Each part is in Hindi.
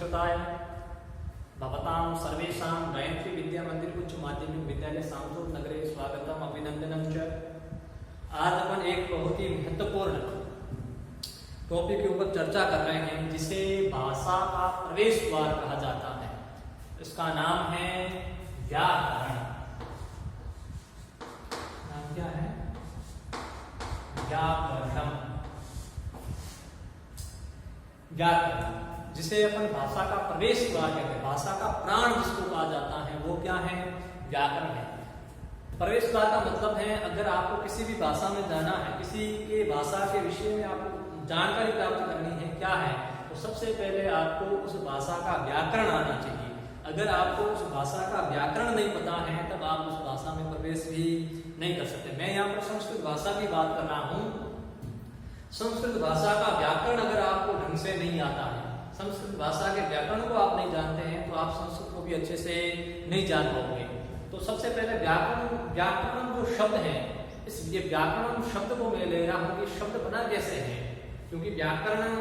संस्कृताय भवतां सर्वेषां गायत्री विद्या मंदिर उच्च माध्यमिक विद्यालय सामसूर नगरे स्वागतम अभिनंदनम च। आज अपन एक बहुत ही महत्वपूर्ण टॉपिक के ऊपर चर्चा कर रहे हैं जिसे भाषा का प्रवेश द्वार कहा जाता है। इसका नाम है व्याकरण। नाम क्या है? व्याकरण। व्याकरण जिसे अपन भाषा का प्रवेश द्वार कहते हैं, भाषा का प्राण जिसको कहा जाता है वो क्या है? व्याकरण है। प्रवेश द्वार का मतलब है अगर आपको किसी भी भाषा में जाना है, किसी के भाषा के विषय में आपको जानकारी प्राप्त करनी है क्या है, तो सबसे पहले आपको उस भाषा का व्याकरण आना चाहिए। अगर आपको उस भाषा का व्याकरण नहीं पता है तब आप उस भाषा में प्रवेश भी नहीं कर सकते। मैं यहाँ पर संस्कृत भाषा की बात कर रहा हूँ। संस्कृत भाषा का व्याकरण अगर आपको ढंग से नहीं आता है, संस्कृत भाषा के व्याकरण को आप नहीं जानते हैं तो आप संस्कृत को भी अच्छे से नहीं जान पाओगे। तो सबसे पहले व्याकरण जो शब्द है, इसलिए व्याकरण शब्द को मैं ले रहा हूँ कि शब्द बना कैसे है, क्योंकि व्याकरण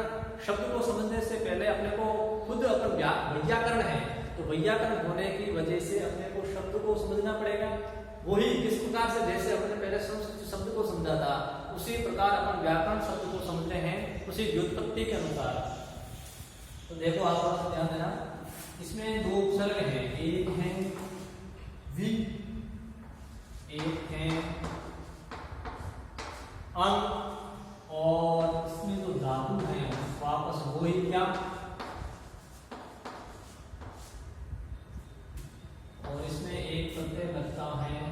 शब्द को समझने से पहले अपने को खुद अपन वैयाकरण है तो वैयाकरण होने की वजह से अपने को शब्द को समझना पड़ेगा। वही किस प्रकार से जैसे अपने पहले संस्कृत शब्द को समझा था उसी प्रकार अपन व्याकरण शब्द को समझते हैं उसी व्युत्पत्ति के अनुसार। तो देखो आप थोड़ा सा ध्यान देना, इसमें दो उपसर्ग हैं, एक है वि, एक है अं, और इसमें जो धातु है वापस वो ही क्या, और इसमें एक प्रत्यय लगता है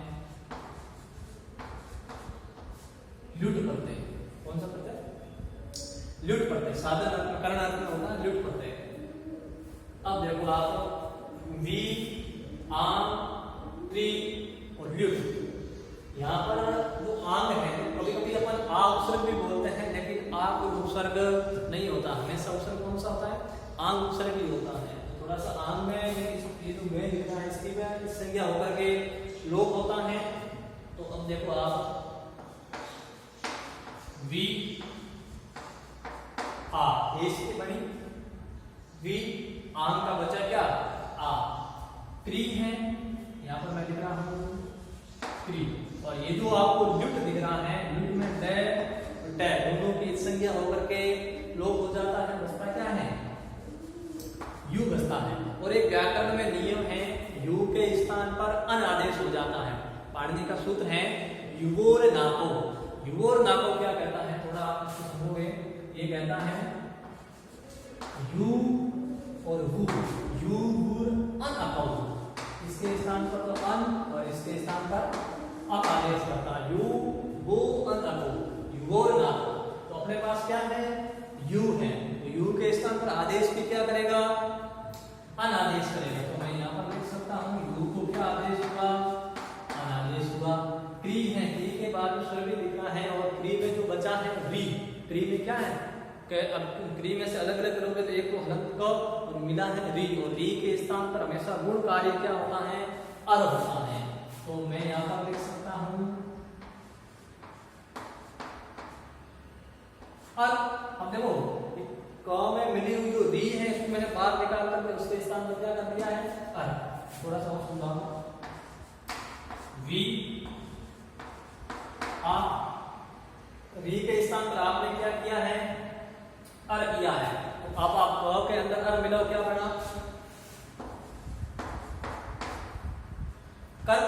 ल्युट प्रत्यय। कौन सा प्रत्यय? ल्युट प्रत्यय। साधन अर्थ में, करण अर्थ में होता है ल्युट प्रत्यय। अब देखो आप वी, आम, त्रि और ल्युट। यहाँ पर जो आंग है, कभी कभी अपन आ उपसर्ग भी बोलते हैं, लेकिन आ कोई उपसर्ग नहीं होता, हमेशा उपसर्ग कौन सा होता है? आंग उपसर्ग ही होता है। तो थोड़ा सा आंग में ये जो मैं लिख रहा है इसकी में संज्ञा होकर के लोप होता है। तो अब देखो आप वी आ, इसकी बनी वी, आंग का बचा क्या? आ। क्री है, यहाँ पर मैं लिख रहा हूं क्री, और ये जो आपको ल्युट दिख रहा है, ल्युट में डे दोनों की संज्ञा होकर के लोप हो जाता है, बचता क्या है? यू बचता है। और एक व्याकरण में नियम है, यू के स्थान पर अन आदेश हो जाता है। पाणिनि का सूत्र है युगोर नाको। युगोर नाको क्या कहता है, थोड़ा आप इसको समझोगे। ये कहता है यू और हु, यू हुर अन अपौ, इसके स्थान पर तो अन और इसके स्थान पर अप आदेश करता है, यू वो अन अपौ, युगोर नाको। तो अपने पास क्या है? यू है, तो यू के स्थान पर आदेश भी क्या करेगा? अनादेश करेगा। तो मैं यहाँ पर लिख सकता हूँ यू को क्या आदेश हुआ? अनादेश हुआ। क्री है, क्री के बाद स्वर भी लिखना है, और क्री में जो बचा है री, क्री में क्या है? अब क्री में से अलग अलग करोगे तो एक को हलंत क और मिला है री, और री के स्थान पर हमेशा गुण कार्य क्या होता है? अर होता है। तो मैं यहाँ पर लिख सकता हूँ अर। अब देखो क में मिली हुई जो री है इसको मैंने बाहर निकाल करके उसके स्थान पर क्या कर दिया है? अर। थोड़ा सा और समझाऊंगा। वी आ, री के स्थान पर आपने क्या किया है? अर किया है। तो अब आप क के अंदर अर मिलाओ, क्या बना? कर,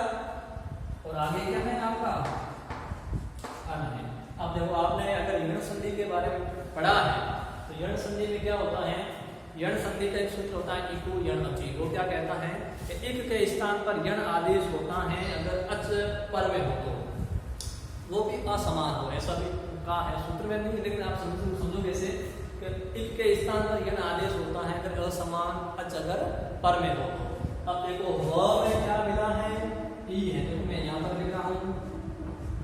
और आगे क्या है आपका? अन है। अब देखो आपने अगर यण संधि के बारे में पढ़ा है तो यण संधि में क्या होता है? यण संधि का एक सूत्र होता है इको यण अचि। वो क्या कहता है कि इक के स्थान पर यण आदेश होता है अगर अच पर में हो तो वो भी असमान हो, ऐसा भी कहा है सूत्र में नहीं, लेकिन आप समझोगे ऐसे कि इक के स्थान पर यण आदेश होता है अगर असमान अच अगर पर में हो तो। अब देखो व में क्या मिला है? ई है। देखो मैं यहाँ पर लिख रहा हूँ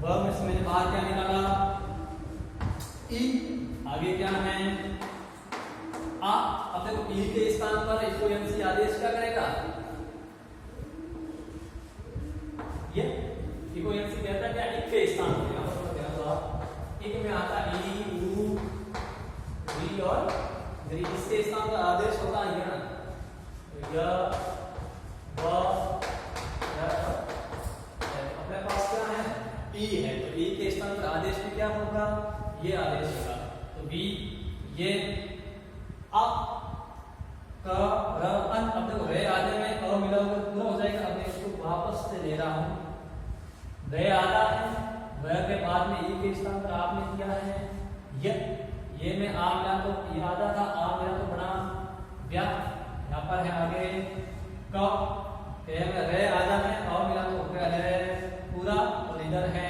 व में से मैंने बाहर क्या निकाला? ई। आगे क्या है? आ। अब देखो ई के स्थान पर इसको एमसी आदेश क्या करेगा? ये इको एमसी कहता है क्या? इक के स्थान पर। यहाँ पर ध्यान दो आप, इक में आता ई, उ, री और री, इसके स्थान पर आदेश होता है यण। तो य व अपने पास क्या है ई है, तो ई के स्थान पर आदेश में क्या होगा, ये आदेश होगा। तो बी ये अ क र अन, अब देखो रे आधे में अ मिला हुआ पूरा हो जाएगा। अब मैं इसको वापस से ले रहा हूं, रे आधा है, व के बाद में ई के स्थान पर आपने किया है ये में आ मिला तो ये आधा था, आ मिला तो बना व्या, यहाँ पर है आगे क, में रे आधा में अ मिला तो हो गया है पूरा, और इधर है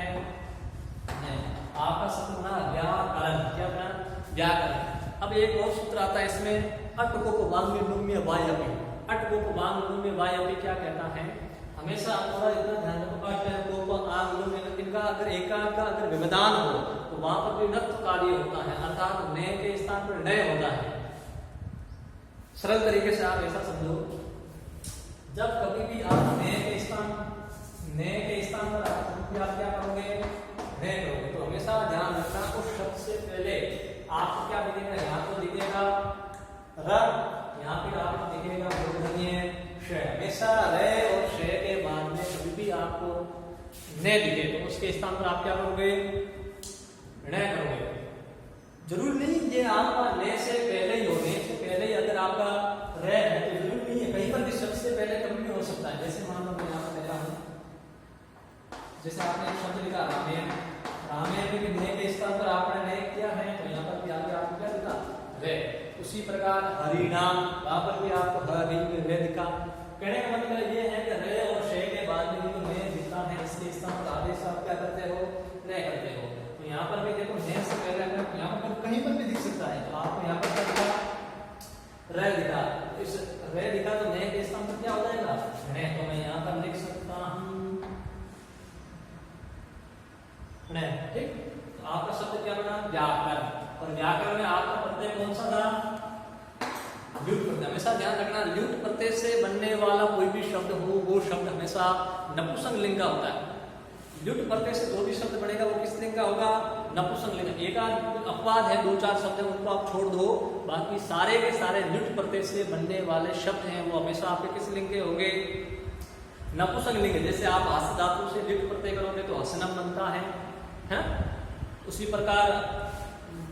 आपका शब्द बना व्याकरण, क्या बना व्याकरण। अब एक और सूत्र आता है इसमें, अटको को वांग्य लुम्य वायपि, अटको को वांग लुम्य वायपि क्या कहता है, हमेशा थोड़ा इतना ध्यान रखो, अट को आंग लुम्य, इनका अगर एकांत का अगर व्यवधान हो तो वहां पर कोई नत्व कार्य होता है, अर्थात ने के स्थान पर नय होता है। सरल तरीके से आप ऐसा समझो, जब कभी भी आप ने के स्थान पर आप क्या करोगे, ने करोगे, तो हमेशा ध्यान रखना उस शब्द से पहले आपको क्या दिखेगा, यहाँ तो दिखेगा र, यहाँ पे आपको दिखेगा मूर्धन्य श। हमेशा रे और श के बाद में कभी भी आपको ने दिखे तो उसके स्थान पर आप क्या करोगे, ने करोगे। जरूर नहीं ये आपका ने से पहले ही हो, ने से पहले ही अगर आपका रे है तो जरूर नहीं है, कहीं पर भी शब्द से पहले कभी भी हो सकता है। जैसे मान लो मैं यहाँ पर लिखा हूँ, जैसे आपने एक शब्द लिखा रामेण, रामेण में भी ने के स्थान पर आपने ने किया है, तो यहाँ पर भी आगे आपको क्या लिखा रे। उसी प्रकार हरिनाम, वहां पर भी आपको हरि में रे दिखा। कहने का मतलब ये है कि रे और शे के बाद में जो ने दिखता है इसके स्थान पर आदेश आप क्या करते हो, ने करते हो। तो यहाँ पर भी देखो ने से पहले अगर यहाँ पर कहीं पर भी दिख सकता है, तो आपको यहाँ पर क्या दिखा, रे दिखा। इस रे दिखा तो ने के स्थान पर क्या हो जाएगा, ने। तो मैं यहाँ पर लिख सकता हूँ ने, ठीक। तो आपका शब्द क्या बना, व्याकरण, और व्याकरण में आपका प्रत्यय कौन सा था, ल्युट प्रत्यय। हमेशा ध्यान रखना ल्युट प्रत्यय से बनने वाला कोई भी शब्द हो वो शब्द हमेशा नपुंसक लिंग का होता है। ल्युट प्रत्यय से जो भी शब्द बनेगा वो किस लिंग का होगा, नपुंसक लिंग। एक आध अपवाद है, दो चार शब्द है उनको आप छोड़ दो, बाकी सारे के सारे ल्युट प्रत्यय से बनने वाले शब्द हैं वो हमेशा आपके किस लिंग के होंगे, नपुंसक लिंग। जैसे आप हस्त धातु से ल्युट प्रत्यय करोगे तो हसनम बनता है, उसी प्रकार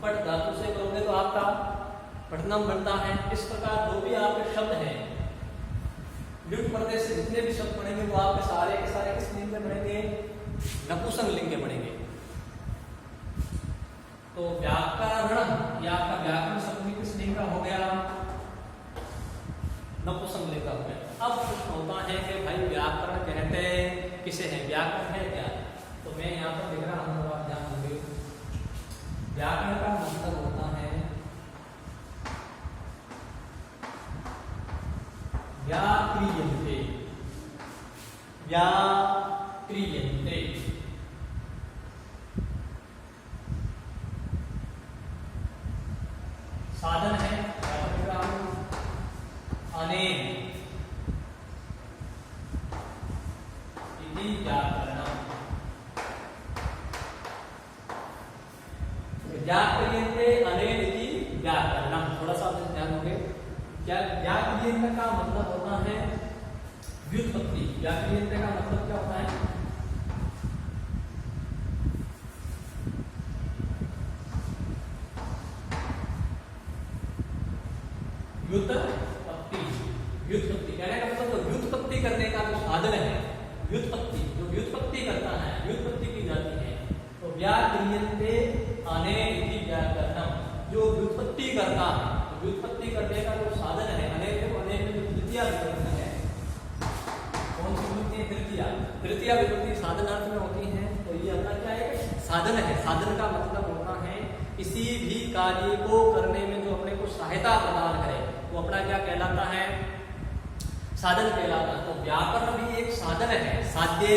पट धातु से करोगे तो आपका पठनम बनता है। इस प्रकार जो भी आपके शब्द हैं ल्युट प्रत्यय से जितने भी शब्द बनेंगे वो आपके सारे के सारे किस लिंग में बनेंगे, नपुंसक लिंग में बनेंगे। तो व्याकरण या आपका व्याकरण शब्द भी किस लिंग का हो गया, नपुंसक लिंग का हो गया। अब प्रश्न होता है कि भाई व्याकरण कहते किसे हैं, व्याकरण है क्या। तो मैं यहाँ पर लिख रहा हूँ, आप ध्यान दोगे, व्याकरण का मतलब होता है व्याक्रियन्ते, व्याक्रियन्ते। साधन है अनेन इति व्याकरणम्। व्याक्रियन्ते अनेन इति व्याकरणम्। थोड़ा सा आप ध्यान दोगे, क्या व्याक्रियन्ते का मतलब होता है व्युत्पत्ति। व्याक्रियन्ते का मतलब क्या होता है, व्युत्पत्ति। व्युत्पत्ति कहने का मतलब तो व्युत्पत्ति करने का जो साधन है, व्युत्पत्ति जो व्युत्पत्ति करता है, व्युत्पत्ति की जाती है। तो व्याक्रियन्ते अनेन इति व्याकरणम्, जो व्युत्पत्ति करता है, व्युत्पत्ति करने का जो साधन है, अनेन में जो तृतीया विभक्ति है, कौन सी विभक्ति है, तृतीया। तृतीया विभक्ति साधनार्थ में होती है, तो ये अपना क्या है, साधन है। साधन का मतलब होता है किसी भी कार्य को करने में जो अपने को सहायता प्रदान करे वो अपना क्या कहलाता है, साधन कहलाता है। तो व्याकरण भी एक साधन है, साध्य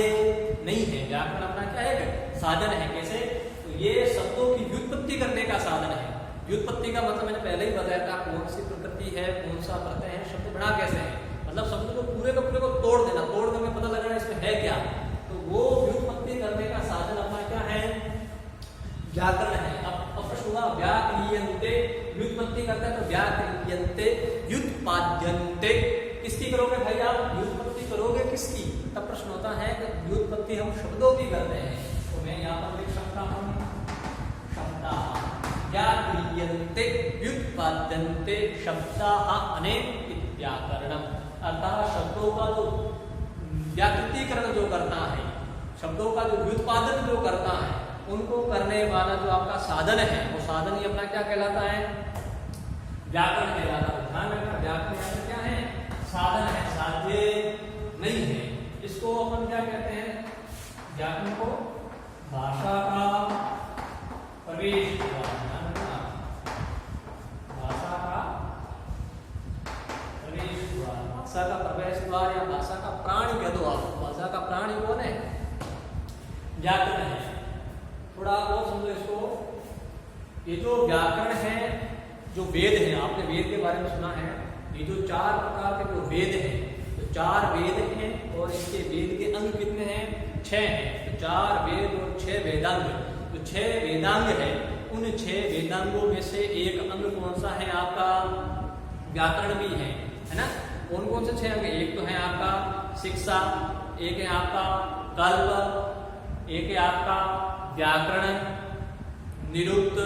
नहीं है। व्याकरण अपना क्या है, साधन है। कैसे, तो ये शब्दों की व्युत्पत्ति करने का साधन है। व्युत्पत्ति का मतलब मैंने पहले ही बताया था, कौन सी प्रकृति है, कौन सा प्रत्यय है, शब्द बना कैसे है, मतलब शब्द को पूरे को तोड़ देना, तोड़ करके पता लगाना इसमें है क्या। तो वो व्युत्पत्ति करने का साधन अपना क्या है, व्याकरण है। अब प्रश्न हुआ व्याक्रियन्ते, व्युत्पत्ति करता है तो व्याक्रियन्ते, व्युत्पाद्यन्ते, किसकी करोगे भाई आप? व्युत्पत्ति करोगे किसकी? तब प्रश्न होता है कि व्युत्पत्ति हम शब्दों की करते हैं। तो मैं यहाँ पर लिख सकता हूँ शब्दाः या क्रियन्ते व्युत्पाद्यन्ते शब्दाः अनेन व्याकरणम। अर्थात शब्दों का जो व्याकृतीकरण जो करता है, शब्दों का जो व्युत्पादन जो करता है, उनको करने वाला जो आपका साधन है, वो साधन ही अपना क्या कहलाता है? व्याकरण कहलाता है। ध्यान रखना, व्याकरण क्या है? साधन है, साध्य नहीं है। इसको अपन क्या कहते हैं? व्याकरण को भाषा का प्रवेश द्वार, ध्यान रखना, भाषा का प्रवेश द्वार, भाषा का प्रवेश द्वार या भाषा का प्राणी कह दो आप। भाषा का प्राणी कौन है? व्याकरण है। थोड़ा और समझो इसको। ये जो व्याकरण है, जो वेद है, आपने वेद के बारे में सुना है, ये जो 4 प्रकार के जो वेद हैं, तो 4 वेद हैं और इसके वेद के अंग कितने हैं? 6 हैं। तो 4 वेद और 6 वेदांग। तो 6 वेदांग है, उन 6 वेदांगों में से एक अंग कौन सा है? आपका व्याकरण भी है ना? कौन कौन से 6 अंग? एक तो है आपका शिक्षा, एक है आपका कल्प, एक है आपका व्याकरण, निरुक्त,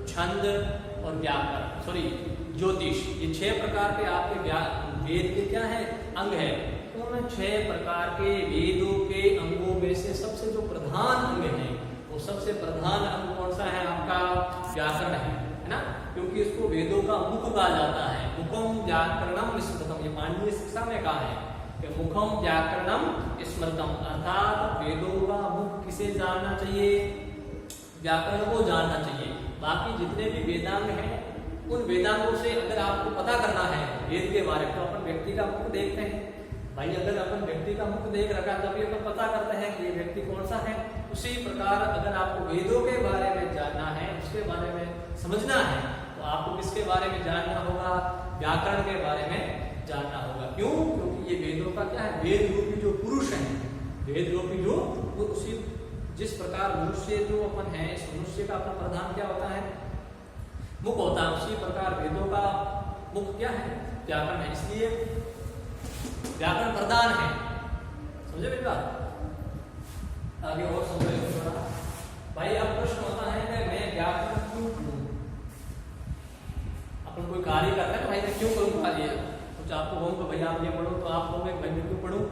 छंद और व्याकरण, सॉरी ज्योतिष। ये 6 प्रकार के आपके वेद के क्या है? अंग है। उन 6 प्रकार के वेदों के अंगों में से सबसे जो प्रधान अंग है, वो सबसे प्रधान अंग कौन सा है? आपका व्याकरण है ना? क्योंकि इसको वेदों का मुख कहा जाता है। मुखम व्याकरणम स्मृतम, ये पाणिनीय शिक्षा में कहा है कि मुखम व्याकरणम स्मृतम, अर्थात वेदों का मुख किसे जानना चाहिए? व्याकरण को जानना चाहिए। बाकी जितने भी वेदांग हैं, उन वेदांगों से अगर आपको पता करना है वेद के बारे में, तो अपन व्यक्ति का मुख देखते हैं भाई। अगर अपन व्यक्ति का मुख देख रखा तभी अपन पता करते हैं कि ये व्यक्ति कौन सा है। उसी प्रकार अगर आपको वेदों के बारे में जानना है, उसके बारे में समझना है, तो आपको किसके बारे में जानना होगा? व्याकरण के बारे में जानना होगा। क्यों? क्योंकि ये वेदों का क्या है? वेद रूपी जो पुरुष है, वेद रूपी जो, वो उसी जिस प्रकार मनुष्य जो अपन है, इस मनुष्य का अपना प्रधान क्या होता है? मुख होता है। उसी प्रकार वेदों का मुख क्या है? व्याकरण है। इसलिए व्याकरण प्रधान है। समझे मेरी बात? आगे और समझो थोड़ा भाई। अब प्रश्न होता है कि मैं व्याकरण क्यों पढ़ूं? अपन कोई कार्य करता है तो भाई मैं क्यों करूं कार्य? कुछ आपको कहूं तो भाई आप ये पढ़ो, तो आप कहोगे भाई मैं क्यों पढ़ूं?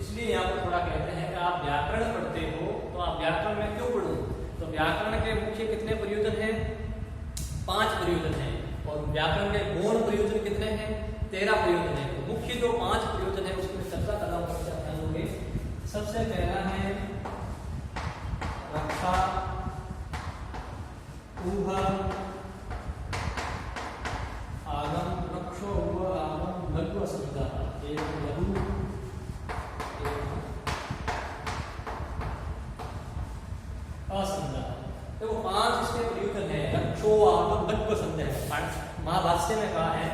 इसलिए यहाँ पर थोड़ा कहते हैं कि आप व्याकरण पढ़ते हो तो आप व्याकरण में क्यों पढ़ूं? तो व्याकरण के मुख्य कितने प्रयोजन हैं? 5 प्रयोजन हैं। और व्याकरण के गौण प्रयोजन कितने हैं? 13 प्रयोजन हैं। तो मुख्य जो 5 प्रयोजन है उसकी चर्चा करना चाहोगे। सबसे पहला है रक्षा, ऊह, आगम, रक्षो, आगम, लघु असंज्ञा, एक लघु, असंज्ञा। तो 5 इसके प्रयोजन है। रक्षो, आगम, लघु असंज्ञा। महाभाष्य में कहा है,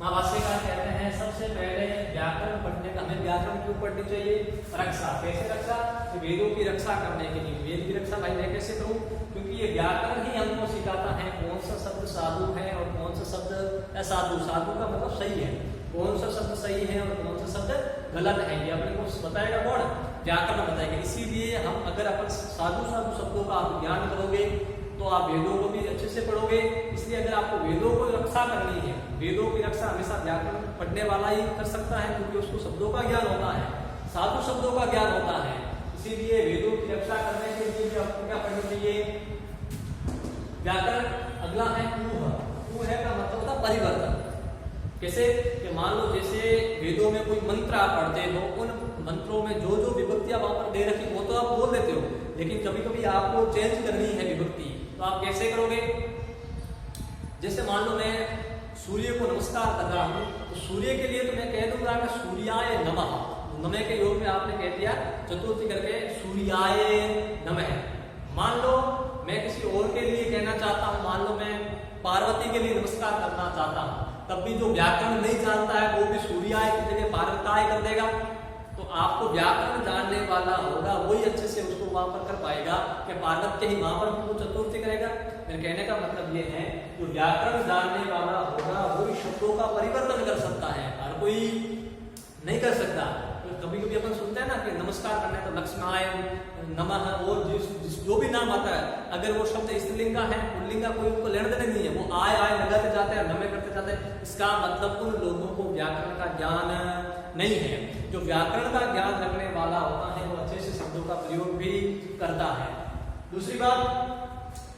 महाभाष्यकार कहते हैं सबसे पहले व्याकरण पढ़ने का, हमें व्याकरण क्यों पढ़नी चाहिए? रक्षा। कैसे रक्षा? तो वेदों की रक्षा करने के लिए। वेद की रक्षा भाई मैं कैसे करूं? क्योंकि ये व्याकरण ही हमको सिखाता है कौन सा शब्द साधु है और कौन सा शब्द असाधु। साधु का मतलब सही है, कौन सा शब्द सही है और कौन सा शब्द गलत है, ये अपने को बताएगा कौन? व्याकरण बताएगा। इसीलिए हम अगर अपन साधु शब्दों का आप ज्ञान करोगे तो आप वेदों को भी अच्छे से पढ़ोगे। इसलिए अगर आपको वेदों को रक्षा करनी है, वेदों की रक्षा हमेशा व्याकरण पढ़ने वाला ही कर सकता है, क्योंकि उसको शब्दों का ज्ञान होता है, साधु शब्दों का ज्ञान होता है। इसीलिए वेदों की रक्षा करने के लिए भी आपको क्या पढ़ना चाहिए? व्याकरण। अगला है ऊह। ऊह का मतलब होता है परिवर्तन। कैसे? कि मान लो जैसे वेदों में कोई मंत्र आप पढ़ते हो, उन मंत्रों में जो जो विभक्तियां वहां पर दे रखी वो तो आप बोल देते हो, लेकिन कभी कभी आपको चेंज करनी है विभक्ति, तो आप कैसे करोगे? जैसे मान लो मैं सूर्य को नमस्कार कर रहा हूं, तो सूर्य के लिए तो मैं कह दूंगा कि सूर्याय नमः। नमः के योग में आपने कह दिया चतुर्थी करके सूर्याय नमः। मान लो मैं किसी और के लिए कहना चाहता हूं, मान लो मैं पार्वती के लिए नमस्कार करना चाहता हूं, तब भी जो व्याकरण नहीं जानता है वो भी सूर्याय की जगह पार्वताय कर देगा। तो आपको व्याकरण जानने वाला होगा वही अच्छे से उसको वहां पर कर पाएगा कि पार्वत्य ही वहां पर वो चतुर्थी करेगा। मेरे कहने का मतलब ये है जो व्याकरण जानने वाला होगा वही शब्दों का परिवर्तन कर सकता है। हर कोई नहीं कर सकता। तो कभी कभी अपन सुनते हैं ना कि नमस्कार करना है तो लक्ष्माय नमः, और जो भी नाम आता है, अगर वो शब्द स्त्रीलिंग का है, पुल्लिंग का, कोई उनको लेने देने नहीं है, वो आय आय लगाते जाते हैं, नमे करते जाते हैं, इसका मतलब उन लोगों को व्याकरण का ज्ञान नहीं है। जो व्याकरण का ज्ञान रखने वाला होता है वो अच्छे से शब्दों का प्रयोग भी करता है। दूसरी बात,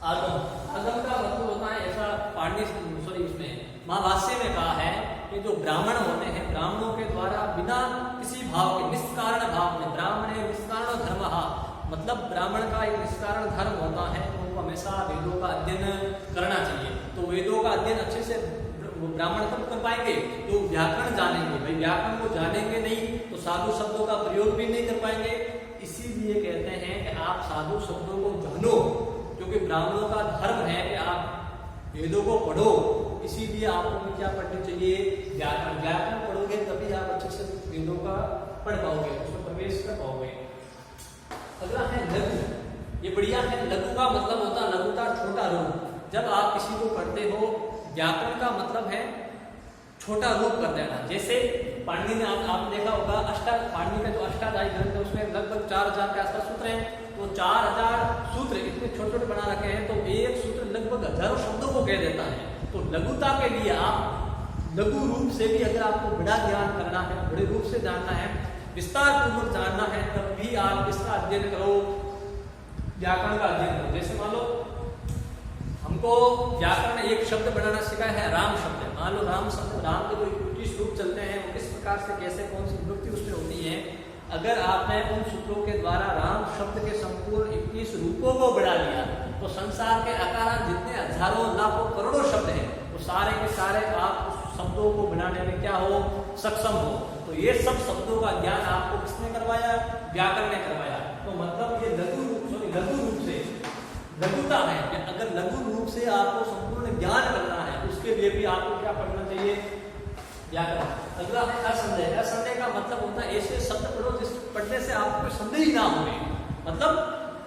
आगम। आगम का मतलब होता है, ऐसा इसमें महाभाष्य में कहा है कि जो ब्राह्मण होते हैं, ब्राह्मणों के द्वारा बिना किसी भाव के, निष्कारण भाव में, ब्राह्मण निष्कारण धर्म, मतलब ब्राह्मण का एक निष्कारण धर्म होता है, तो उनको हमेशा वेदों का अध्ययन करना चाहिए। तो वेदों का अध्ययन अच्छे से ब्राह्मण कब कर पाएंगे, तो व्याकरण जानेंगे। भाई व्याकरण को जानेंगे नहीं तो साधु शब्दों का प्रयोग भी नहीं कर पाएंगे। इसीलिए कहते हैं कि आप साधु शब्दों को जानो, क्योंकि ब्राह्मणों का धर्म है कि आप वेदों को पढ़ो। इसीलिए आपको भी क्या पढ़नी चाहिए, व्याकरण। व्याकरण पढ़ोगे तभी आप अच्छे से वेदों का पढ़ पाओगे, उसमें प्रवेश कर पाओगे। अगला है लघु। ये बढ़िया है। लघु का मतलब होता है लघुता, छोटा रूप। जब आप किसी को पढ़ते हो, व्याकरण का मतलब है छोटा रूप कर देना। जैसे पाणिनि ने आपने देखा होगा, पाणिनि का जो अष्टाध्यायी ग्रंथ है उसमें लगभग 4000 के आसपास सूत्र हैं। तो 4000 सूत्र इतने छोटे छोटे बना रखे हैं, तो एक सूत्र लगभग हजारों शब्दों को कह देता है। तो लघुता के लिए आप लघु रूप से भी, अगर आपको बड़ा ज्ञान करना है, बड़े रूप से जानना है, विस्तार पूर्वक जानना है, तब भी आप इसका अध्ययन करो, व्याकरण का अध्ययन करो। जैसे मान लो हमको व्याकरण एक शब्द बनाना सिखाया है, राम शब्द। मान लो राम शब्द, राम के जो 21 रूप चलते हैं, वो किस प्रकार से, कैसे, कौन सी विभक्ति उसमें होती है। अगर आपने उन सूत्रों के द्वारा राम शब्द के संपूर्ण 21 रूपों को बढ़ा लिया, तो संसार के आकार जितने हजारों लाखों करोड़ों शब्द हैं, वो सारे के सारे आप उस शब्दों को बनाने में क्या हो, सक्षम हो। तो ये सब शब्दों का ज्ञान आपको किसने करवाया, व्याकरण ने करवाया। तो मतलब ये लघु रूप से लघुता है। अगर लघु रूप से आपको संपूर्ण ज्ञान करना है, उसके लिए भी आपको क्या पढ़ना चाहिए, व्याकरण। अगला है असंदेह। असंदेह का मतलब होता है ऐसे शब्द पढ़ो जिस पढ़ने से आपको कोई संदेह ही ना हो। मतलब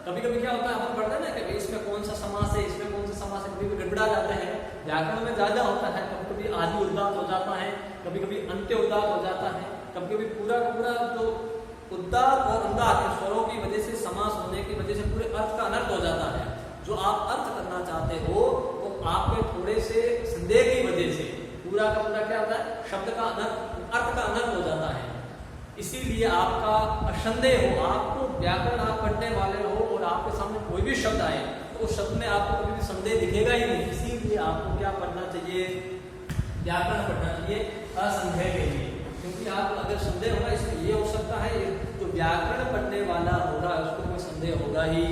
कभी कभी क्या होता है, हम पढ़ते हैं ना कि इसमें कौन सा समास है, इसमें कौन सा समास है, कभी गड़बड़ा जाते हैं। व्याकरण में ज्यादा होता है, कभी कभी आदि उदात्त हो जाता है, कभी कभी अंत्य उदात्त हो जाता है, कभी कभी पूरा का पूरा जो उदात्त और अंदात स्वरों की वजह से, समास होने की वजह से पूरे अर्थ का अनर्थ हो जाता है। जो आप अर्थ करना चाहते हो वो आपके थोड़े से संदेह की वजह से पूरा का पूरा क्या होता है, शब्द का अनर्थ, अर्थ का अनर्थ हो जाता है। इसीलिए आपका असंदेह हो, आपको व्याकरण आप पढ़ने वाले हो और आपके सामने कोई भी शब्द आए तो उस शब्द में आपको कभी भी संदेह दिखेगा ही नहीं। इसीलिए आपको क्या पढ़ना चाहिए, व्याकरण पढ़ना चाहिए असंदेह के लिए। क्योंकि आप अगर संदेह होगा, इसमें ये हो सकता है तो व्याकरण पढ़ने वाला होगा उसको कोई संदेह होगा ही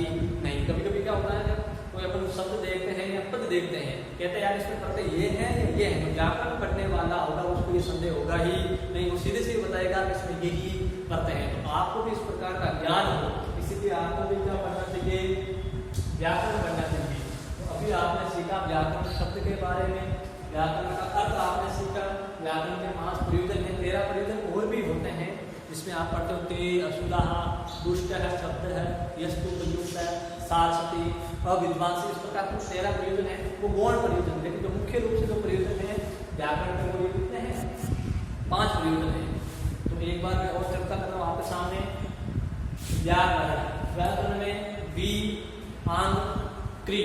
नहीं। कभी कभी क्या होता है, जब कोई अपन शब्द देखते हैं या पद देखते हैं, कहते हैं यार इसमें पढ़ते ये है या ये है, तो व्याकरण पढ़ने वाला होगा उसको ये संदेह होगा ही नहीं, वो सीधे से बताएगा कि इसमें यही पढ़ते हैं। तो आपको भी इस प्रकार का ज्ञान हो, इसीलिए आपको भी क्या पढ़ना चाहिए, व्याकरण पढ़ना चाहिए। तो अभी आपने सीखा व्याकरण शब्द के बारे में, व्याकरण का अर्थ आपने सीखा, व्याकरण के 5 प्रयोजन है, 13 प्रयोजन और भी होते हैं जिसमें आप पढ़ते हो ते, अशुदा, दुष्ट है, शब्द है, यस्तु, प्रयुक्त है, सारस्वती, अविद्वांसी, इस प्रकार कुछ 13 प्रयोजन है, वो गौण प्रयोजन। लेकिन जो मुख्य रूप से जो प्रयोजन है व्याकरण के, वो कितने हैं, 5 प्रयोजन है। तो एक बार मैं और चर्चा कर रहा हूँ आपके सामने। व्याकरण में वी, आंग, क्री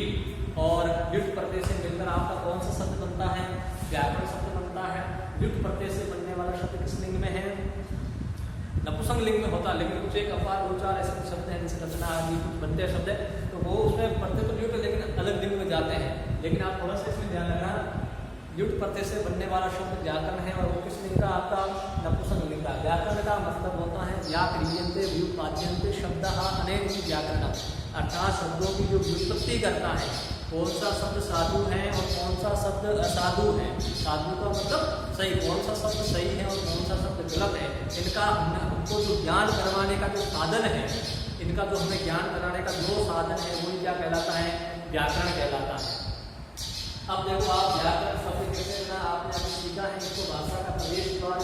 और युक्त प्रत्यय से मिलकर आपका कौन सा शब्द बनता है, व्याकरण शब्द बनता है। युक्त प्रत्यय से बनने वाला शब्द किस लिंग में है, नपुंसक लिंग में होता है। लेकिन कुछ एक अपार दो चार ऐसे शब्द हैं जैसे रचना आदि कुछ बनते शब्द है, तो वो उसमें पढ़ते तो युक्त लेकिन अलग लिंग में जाते हैं। लेकिन आप थोड़ा सा इसमें ध्यान रखना, युक्त प्रत्यय से बनने वाला शब्द व्याकरण है और वो किस लिंग का, आपका नपुंसक लिंग का। व्याकरण का मतलब होता है व्याक्रियन्ते व्युत्पाद्यन्ते शब्दः अनेन व्याकरणम्, अर्थात शब्दों की जो व्युत्पत्ति करता है, कौन सा शब्द साधु है और कौन सा शब्द असाधु है। साधु का मतलब सही, कौन सा शब्द सही है और कौन सा शब्द गलत है, इनका हमको जो ज्ञान करवाने का जो साधन है, इनका जो हमें ज्ञान कराने का जो साधन है वही क्या कहलाता है, व्याकरण कहलाता है। अब देखो आप व्याकरण शब्द कैसे, आपने अभी सीखा है, इसको भाषा का प्रवेश द्वार